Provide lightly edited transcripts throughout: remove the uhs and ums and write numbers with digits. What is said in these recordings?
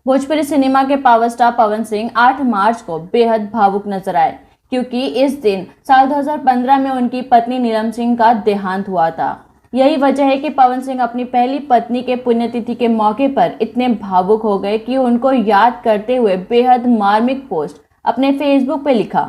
Bhojpuri cinema के power star Pawan Singh 8 मार्च को बेहद भावुक नजर आए, क्योंकि इस दिन साल 2015 में उनकी पत्नी नीलम सिंह का देहांत हुआ था। यही वजह है कि पवन सिंह अपनी पहली पत्नी के पुण्यतिथि के मौके पर इतने भावुक हो गए कि उनको याद करते हुए बेहद मार्मिक पोस्ट अपने फेसबुक पे लिखा।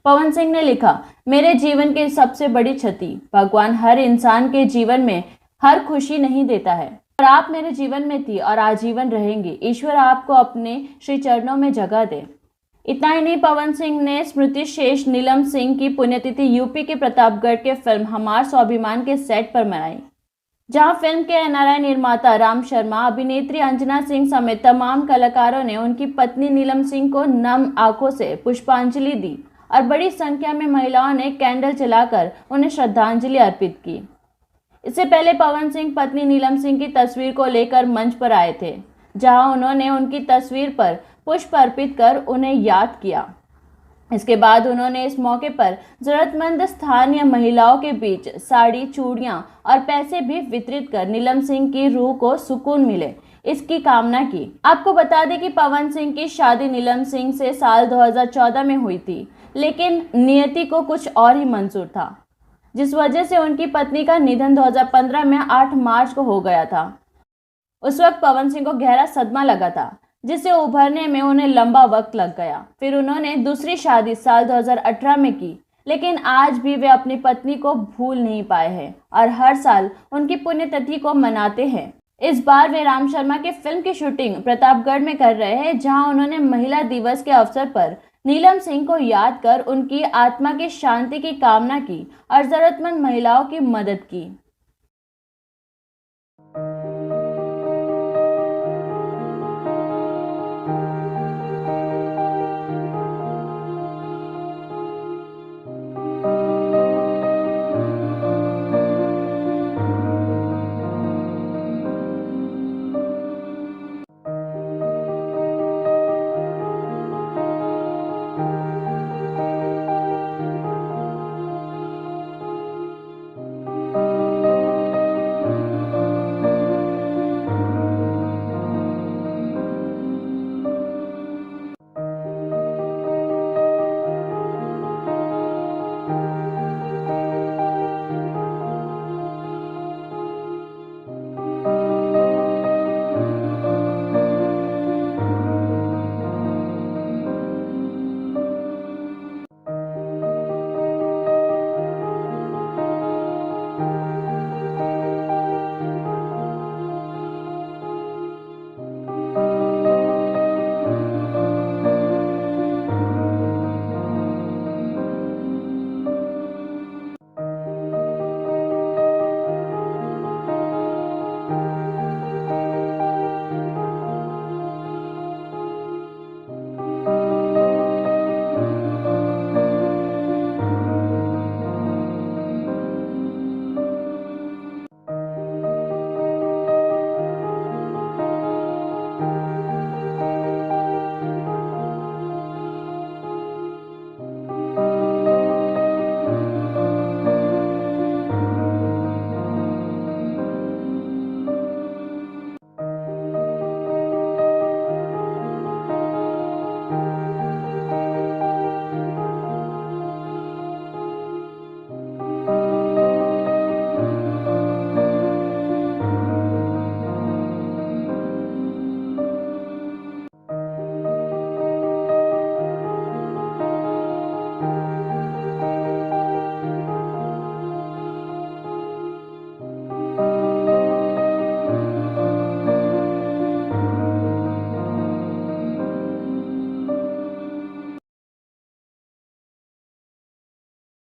पवन सिंह ने लिखा, मेरे जीवन की सबसे बड़ी क्षति, भगवान हर इंसान के जीवन में हर खुशी नहीं देता है, और आप मेरे जीवन में थी और आजीवन रहेंगी। ईश्वर आपको अपने श्री चरणों में जगह दे। इतना ही नहीं, पवन सिंह ने स्मृति शेष नीलम सिंह की पुण्यतिथि यूपी के प्रतापगढ़ के फिल्म हमार स्वाभिमान के सेट पर मनाई, जहां फिल्म के एनआरआई निर्माता राम शर्मा, अभिनेत्री अंजना सिंह समेत तमाम कलाकारों ने उनकी पत्नी नीलम सिंह को नम आंखों से पुष्पांजलि दी और बड़ी संख्या में महिलाओं ने कैंडल जलाकर उन्हें श्रद्धांजलि अर्पित की। इससे पहले पवन सिंह पत्नी नीलम सिंह की तस्वीर को लेकर मंच पर आए थे, जहां उन्होंने उनकी तस्वीर पर पुष्प अर्पित कर उन्हें याद किया। इसके बाद उन्होंने इस मौके पर जरूरतमंद स्थानीय महिलाओं के बीच साड़ी, चूड़ियां और पैसे भी वितरित कर नीलम सिंह की रूह को सुकून मिले, इसकी कामना की। आपको बता दें कि पवन सिंह की शादी नीलम सिंह से साल 2014 में हुई थी, लेकिन नियति को कुछ और ही मंजूर था, जिस वजह से उनकी पत्नी का निधन 2015 में 8 मार्च को हो गया था। उस वक्त पवन सिंह को गहरा सदमा लगा था, जिससे उभरने में उन्हें लंबा वक्त लग गया। फिर उन्होंने दूसरी शादी साल 2018 में की, लेकिन आज भी वे अपनी पत्नी को भूल नहीं पाए हैं और हर साल उनकी पुण्यतिथि को मनाते हैं। इस बार वे राम शर्मा के फिल्म की शूटिंग प्रतापगढ़ में कर रहे हैं, जहां उन्होंने महिला दिवस के अवसर पर नीलम सिंह को याद कर उनकी आत्मा की शांति की कामना की और जरूरतमंद महिलाओं की मदद की।